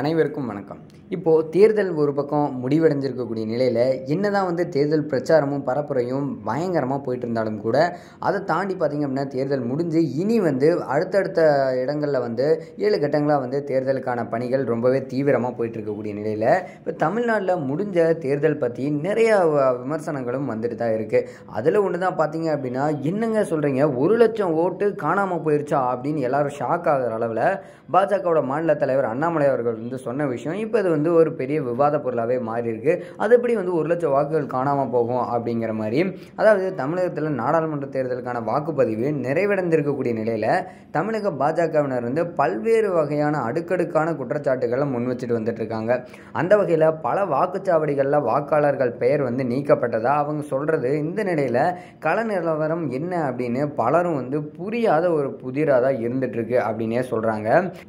அனைவருக்கும் வணக்கம். இப்போது தேர்தல் ஒரு பக்கம் முடிவடைஞ்சிருக்கக்கூடிய நிலையில் என்னதான் தேர்தல் பிரச்சாரமும் பரப்புரையும் பயங்கரமாக போயிட்டு இருந்தாலும் கூட அதை தாண்டி பார்த்திங்க அப்படின்னா தேர்தல் முடிஞ்சு இனி அடுத்தடுத்த இடங்களில் 7 கட்டங்களாக தேர்தலுக்கான பணிகள் ரொம்பவே தீவிரமாக போயிட்டு இருக்கக்கூடிய நிலையில் இப்போ தமிழ்நாட்டில் முடிஞ்ச தேர்தல் பற்றி நிறைய விமர்சனங்களும் வந்துட்டு தான் இருக்குது. அதில் ஒன்று தான் பார்த்திங்க அப்படின்னா, என்னங்க சொல்கிறீங்க, 1,00,000 ஓட்டு காணாமல் போயிருச்சா அப்படின்னு எல்லாரும் ஷாக் ஆகிற அளவில் பாஜகவோட மாநில தலைவர் அண்ணாமலை அவர்கள் சொன்ன விஷயம் இப்போ இது ஒரு பெரிய விவாத பொருளாகவே மாறி இருக்கு. அது எப்படி 1,00,000 வாக்குகள் காணாமல் போகும் அப்படிங்கிற மாதிரி, அதாவது தமிழகத்தில் நாடாளுமன்ற தேர்தலுக்கான வாக்குப்பதிவு நிறைவடைந்திருக்கக்கூடிய நிலையில் தமிழக பாஜகவினர் பல்வேறு வகையான அடுக்கடுக்கான குற்றச்சாட்டுகளை முன் வச்சுட்டு வந்துட்டு இருக்காங்க. அந்த வகையில் பல வாக்குச்சாவடிகளில் வாக்காளர்கள் பெயர் நீக்கப்பட்டதா அவங்க சொல்றது. இந்த நிலையில் கள நிலவரம் என்ன அப்படின்னு பலரும் புரியாத ஒரு புதிராக தான் இருந்துட்டு இருக்கு அப்படின்னே சொல்றாங்க.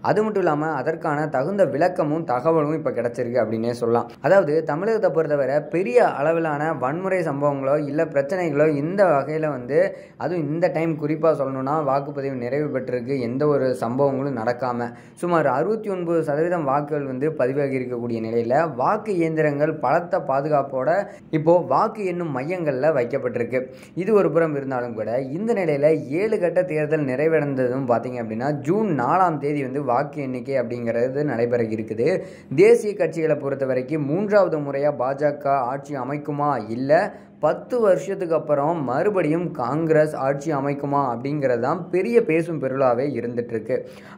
அது மட்டும் இல்லாமல் அதற்கான தகுந்த விளக்கமும் தகவலும் இப்போ கிடைச்சிருக்கு அப்படின்னே சொல்லலாம். அதாவது தமிழகத்தை பொறுத்தவரை பெரிய அளவிலான வன்முறை சம்பவங்களோ இல்லை பிரச்சனைகளோ இந்த வகையில் அதுவும் இந்த டைம் குறிப்பாக சொல்லணும்னா வாக்குப்பதிவு நிறைவு பெற்றிருக்கு. எந்த ஒரு சம்பவங்களும் நடக்காமல் சுமார் 69% வாக்குகள் பதிவாகி இருக்கக்கூடிய நிலையில் வாக்கு இயந்திரங்கள் பலத்த பாதுகாப்போட இப்போ வாக்கு எண்ணும் மையங்களில் வைக்கப்பட்டிருக்கு. இது ஒரு புறம் இருந்தாலும் கூட இந்த நிலையில் 7 கட்ட தேர்தல் நிறைவடைந்ததும் பார்த்தீங்க அப்படின்னா ஜூன் 4ஆம் தேதி வாக்கு எண்ணிக்கை அப்படிங்கிறது நடைபெற இருக்குது. தேசிய கட்சிகளை பொறுத்த வரைக்கும் 3வது முறையாக பாஜக ஆட்சி அமைக்குமா இல்லை 10 வருஷத்துக்கு அப்புறம் மறுபடியும் காங்கிரஸ் ஆட்சி அமைக்குமா அப்படிங்கிறது தான் பெரிய பேசும் பொருளாகவே இருந்துட்டு இருக்கு.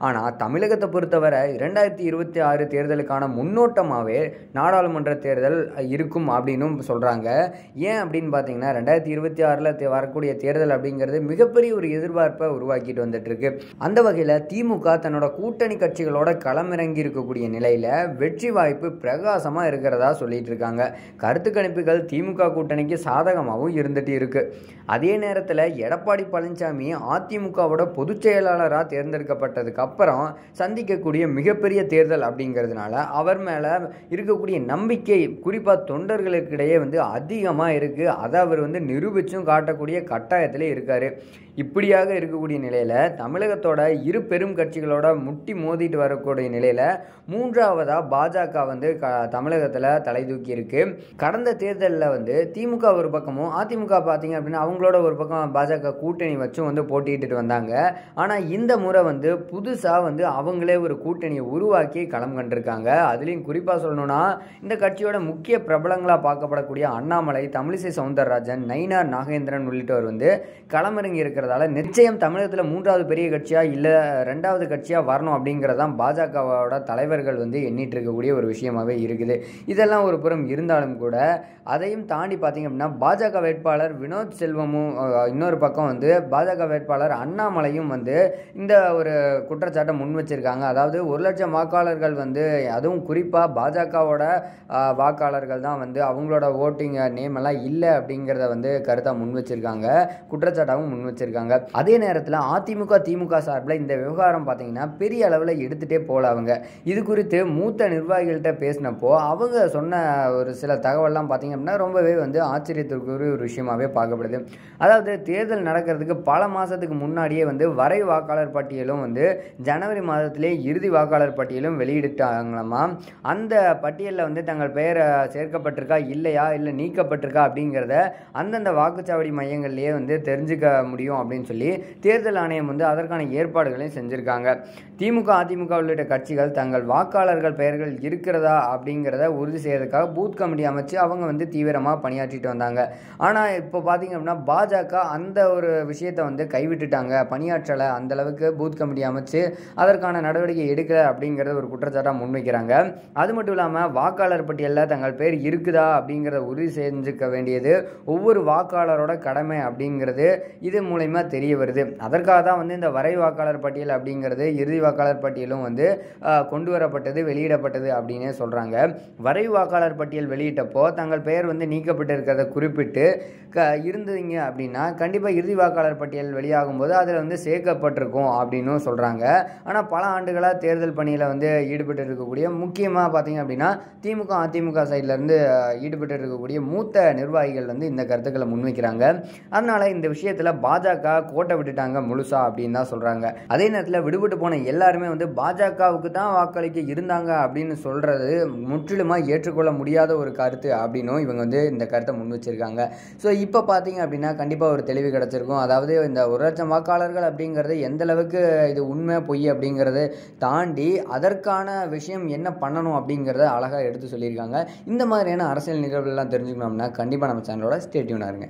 ஆனால் தமிழகத்தை பொறுத்தவரை 2026 தேர்தலுக்கான முன்னோட்டமாகவே நாடாளுமன்ற தேர்தல் இருக்கும் அப்படின்னு சொல்கிறாங்க. ஏன் அப்படின்னு பார்த்தீங்கன்னா 2026 வரக்கூடிய தேர்தல் அப்படிங்கிறது மிகப்பெரிய ஒரு எதிர்பார்ப்பை உருவாக்கிட்டு வந்துட்டு இருக்கு. அந்த வகையில் திமுக தன்னோட கூட்டணி கட்சிகளோட களமிறங்கி இருக்கக்கூடிய நிலையில் வெற்றி வாய்ப்பு பிரகாசமாக இருக்கிறதா சொல்லிட்டு இருக்காங்க. கருத்து கணிப்புகள் திமுக கூட்டணிக்கு சாதகமாகவும் இருந்துட்டு இருக்கு. அதே நேரத்தில் எடப்பாடி பழனிசாமி அதிமுகவோட பொதுச் செயலாளராக தேர்ந்தெடுக்கப்பட்டதுக்கு அப்புறம் சந்திக்கக்கூடிய மிகப்பெரிய தேர்தல் அப்படிங்கிறதுனால அவர் மேலே இருக்கக்கூடிய நம்பிக்கை குறிப்பாக தொண்டர்களுக்கிடையே அதிகமாக இருக்குது. அதை அவர் நிரூபிச்சும் காட்டக்கூடிய கட்டாயத்திலே இருக்கார். இப்படியாக இருக்கக்கூடிய நிலையில் தமிழகத்தோட இரு பெரும் கட்சிகளோட முட்டி மோதிட்டு வரக்கூடிய நிலையில் 3ஆவதாக பாஜக தமிழகத்தில் தலை தூக்கி இருக்கு. கடந்த தேர்தலில் திமுக ஒரு பக்கமும் அதிமுக பார்த்தீங்க அப்படின்னா அவங்களோட ஒரு பக்கம் பாஜக கூட்டணி வச்சும் போட்டிட்டு வந்தாங்க. ஆனால் இந்த முறை புதுசாக அவங்களே ஒரு கூட்டணியை உருவாக்கி களம் கண்டிருக்காங்க. அதுலேயும் குறிப்பாக சொல்லணும்னா இந்த கட்சியோட முக்கிய பிரபலங்களாக பார்க்கப்படக்கூடிய அண்ணாமலை, தமிழிசை சவுந்தரராஜன், நயினார் நாகேந்திரன் உள்ளிட்டவர் களமிறங்கி இருக்கிறதால நிச்சயம் தமிழகத்தில் 3வது பெரிய கட்சியாக இல்லை 2வது கட்சியாக வரணும் அப்படிங்கிறதான் பாஜகவோட தலைவர்கள் எண்ணிட்டு இருக்கக்கூடிய ஒரு விஷயமாகவே இருக்குது. இதெல்லாம் ஒரு புறம் இருந்தாலும் கூட அதையும் தாண்டி பார்த்தீங்க அப்படின்னா பாஜக வேட்பாளர் வினோத் செல்வமும் இன்னொரு பக்கம் பாஜக வேட்பாளர் அண்ணாமலையும் இந்த ஒரு குற்றச்சாட்டை முன் வச்சிருக்காங்க. அதாவது 1,00,000 வாக்காளர்கள் அதுவும் குறிப்பாக பாஜகவோட வாக்காளர்கள் தான் அவங்களோட ஓட்டிங் நேம் எல்லாம் இல்லை அப்படிங்கிறத கருத்தாக முன் வச்சிருக்காங்க, குற்றச்சாட்டாகவும் முன் வச்சிருக்காங்க. அதே நேரத்தில் அதிமுக திமுக சார்பில் இந்த விவகாரம் பார்த்தீங்கன்னா பெரிய அளவில் எடுத்துகிட்டே போல அவங்க இது குறித்து மூத்த நிர்வாகிகள்கிட்ட பேசினப்போ அவங்க சொன்ன ஒரு சில தகவல்லாம் பார்த்தீங்க அப்படின்னா ரொம்பவே ஆச்சரியத்திற்குரிய ஒரு விஷயமாகவே பார்க்கப்படுது. அதாவது தேர்தல் நடக்கிறதுக்கு பல மாதத்துக்கு முன்னாடியே வரை வாக்காளர் பட்டியலும் ஜனவரி மாதத்திலே இறுதி வாக்காளர் பட்டியலும் வெளியிட்டாங்களாமா. அந்த பட்டியலில் தங்கள் பெயர் சேர்க்கப்பட்டிருக்கா இல்லையா இல்லை நீக்கப்பட்டிருக்கா அப்படிங்கிறத அந்தந்த வாக்குச்சாவடி மையங்கள்லேயே தெரிஞ்சுக்க முடியும் அப்படின்னு சொல்லி தேர்தல் ஆணையம் அதற்கான ஏற்பாடுகளையும் செஞ்சுருக்காங்க. திமுக அதிமுக உள்ளிட்ட கட்சிகள் தங்கள் வாக்காளர்கள் பெயர்கள் இருக்கிறதா அப்படிங்கிறத உறுதி செய்யறதுக்காக பூத் கமிட்டி அமைச்சு அவங்க தீவிரமாக பணியாற்றிட்டு வந்தாங்க. ஆனால் இப்போ பார்த்தீங்க அப்படின்னா பாஜக அந்த ஒரு விஷயத்தை கைவிட்டுட்டாங்க, பணியாற்றலை, அந்தளவுக்கு பூத் கமிட்டி அமைச்சு அதற்கான நடவடிக்கை எடுக்கலை அப்படிங்கிறத ஒரு குற்றச்சாட்டாக முன்வைக்கிறாங்க. அது மட்டும் இல்லாமல் வாக்காளர் பட்டியலில் தங்கள் பேர் இருக்குதா அப்படிங்கிறத உறுதி செஞ்சுக்க வேண்டியது ஒவ்வொரு வாக்காளரோட கடமை அப்படிங்கிறது இது மூலமா தெரிய வருது. அதற்காக தான் இந்த வரை வாக்காளர் பட்டியல் அப்படிங்கிறது இறுதி வாக்காளர் பட்டியலும் கொண்டு வரப்பட்டது, வெளியிடப்பட்டது அப்படின்னே சொல்கிறாங்க. வரை வாக்காளர் பட்டியல் வெளியிட்டப்போ தங்கள் பெயர் நீக்கப்பட்டு இருக்கிறத குறிப்பிட்டு இருந்தீங்க அப்படின்னா கண்டிப்பாக இறுதி வாக்காளர் பட்டியல் வெளியாகும்போது அதில் வந்து சேர்க்கப்பட்டிருக்கும் அப்படின்னும் சொல்கிறாங்க. ஆனால் பல ஆண்டுகளாக தேர்தல் பணியில் வந்து ஈடுபட்டு இருக்கக்கூடிய முக்கியமாக பார்த்தீங்க அப்படின்னா திமுக அதிமுக சைட்லேருந்து ஈடுபட்டு இருக்கக்கூடிய மூத்த நிர்வாகிகள் வந்து இந்த கருத்துக்களை முன்வைக்கிறாங்க. அதனால் இந்த விஷயத்தில் பாஜக கோட்டை விட்டுட்டாங்க முழுசா அப்படின்னு தான் சொல்கிறாங்க. அதே நேரத்தில் விடுபட்டு போன எல்லாருமே வந்து பாஜகவுக்கு தான் வாக்களிக்க இருந்தாங்க அப்படின்னு சொல்கிறது முற்றிலுமாக ஏற்றுக்கொள்ள முடியாத ஒரு கருத்து அப்படின்னும் இவங்க வந்து இந்த கருத்தை முன் வச்சிருக்காங்க. ஸோ இப்போ பார்த்தீங்க அப்படின்னா கண்டிப்பாக ஒரு தெளிவு கிடச்சிருக்கும். அதாவது இந்த 1,00,000 வாக்காளர்கள் அப்படிங்கிறது எந்த அளவுக்கு இது உண்மை பொய் அப்படிங்கிறத தாண்டி அதற்கான விஷயம் என்ன பண்ணணும் அப்படிங்கிறத அழகாக எடுத்து சொல்லியிருக்காங்க. இந்த மாதிரியான அரசியல் நிகழ்வுகள்லாம் தெரிஞ்சுக்கணும்னா கண்டிப்பாக நம்ம சேனலோட ஸ்டே டியூனாக இருங்க.